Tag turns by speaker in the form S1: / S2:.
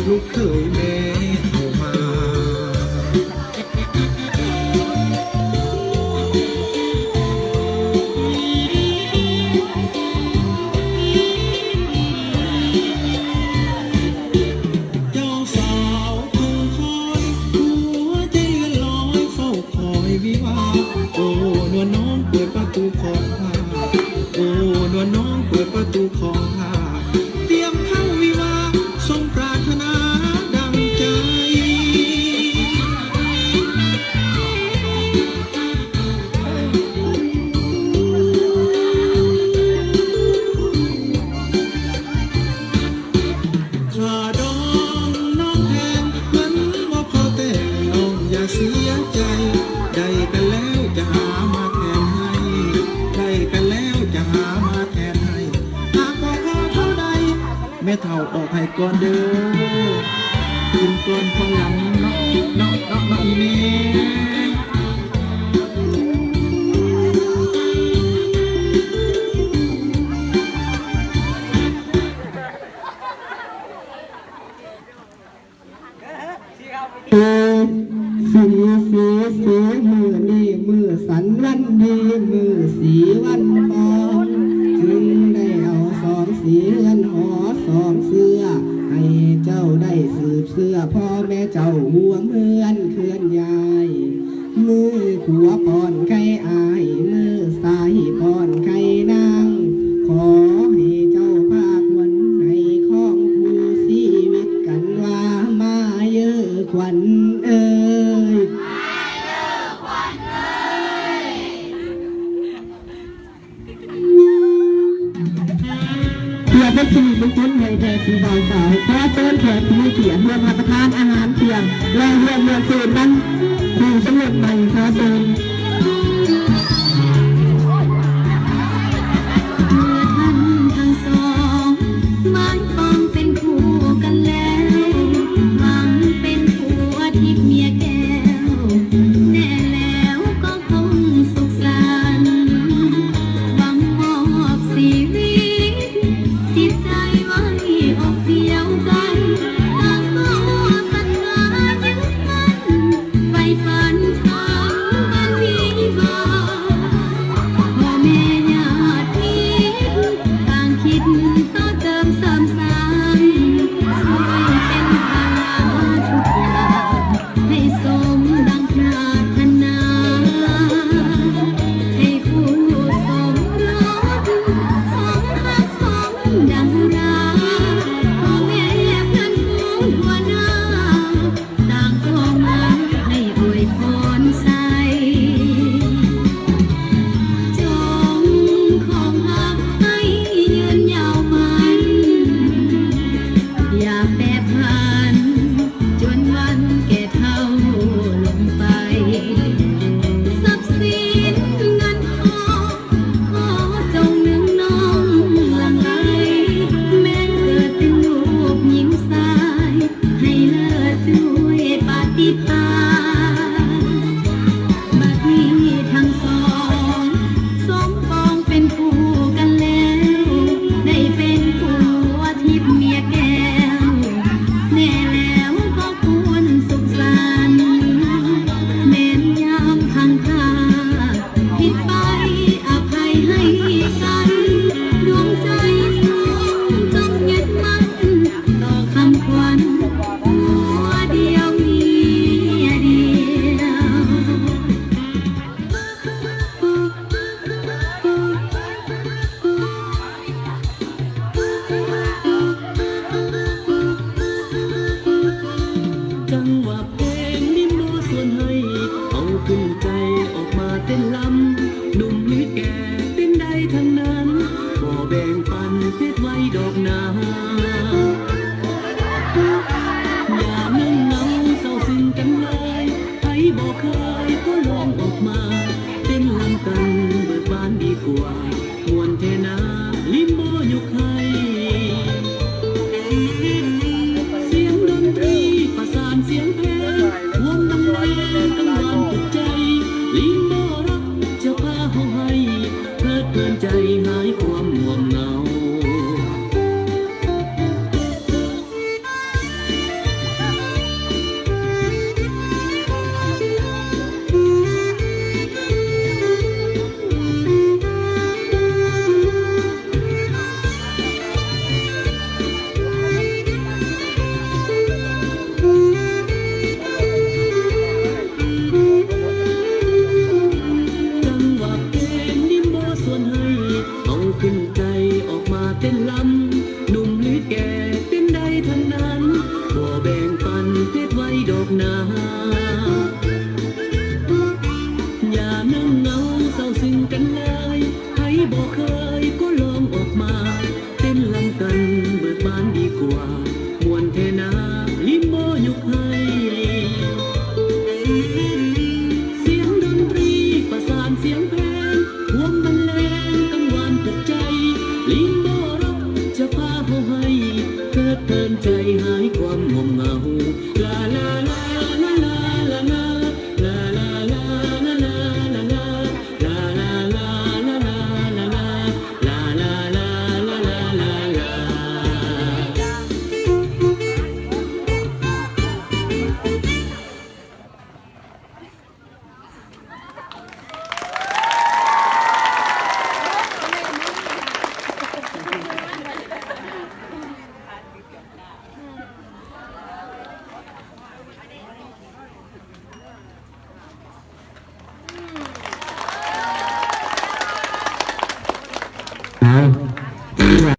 S1: ลูกเคยแม่เข้ามาเจ้าสาวคงคอยหัวใจลอยเฝ้าคอยวิวาโอ้นวลน้องเปิดประตูของข้าโอ้นวลน้องเปิดประตูของข้าเตรียมเข้าวิวาสมปรารถนาดังใจข้าดองน้องแทนมันว่าพอแต่น้องอย่าเสียใจได้กันแล้วจะหามาแทนให้ได้กันแล้วจะหามาแทนให้หากว่าพอเท่าใดแม่เท่าออกให้ก่อนเด้อกินก่อนพอหลังน้องอีเน่สีมือนี่มือสันวันดีมือสีวันทองจึงได้เอาสองสีเรือนหอสองเสื้อให้เจ้าได้สืบเสื้อพ่อแม่เจ้าห่วงเมือนเคลื่อนย้ายมือขัวพรไข่อายมือซ้ายพรไข่นางขอให้เจ้าภาควันให้ของผู้ชีวิตกันว่ามาเยอะขวัญเอ้ยเพื่อเป็นสิริมงคลให้แก่สีบ่าวสาวขอเชิญแขกผู้มีเกียรติร่วมรับประทานอาหารเที่ยงและร่วมเมืองสูนนั้นผู้สำเร็จใหม่ขอเชิญ
S2: ดอกนาอย่านั่งเหงาเศร้าซึ้งกันเลยใครบอกเคยก็ลองออกมาเต้นลำกันเบิกบานดีกว่ามวนเทนาลิมโบอยู่ใครเสียงดนตรีประสานเสียงเพลงวงบรรเลงกังวานปลุกใจลิมโบรักจะพาเฮาให้เพลิดเพลินใจหายความง่วงเหงาขึ้นใจออกมาเต้นลำหนุ่มหรือแก่เต้นได้ทั้งนั้นบ่แบ่งปันเพชรไว้ดอกนาอย่านั่งเหงาเศร้าซึ้งกันเลยใครบ่เคยก็ลองออกมาเต้นลำกันเบิกบานดีกว่ามวนเทนาลิมโบยุคให้เสียงดนตรีประสานเสียงเพลงวงบรรเลงกังวานปลุกใจลิมโบรักจะพาเฮาให้เพลิดเพลินใจหาย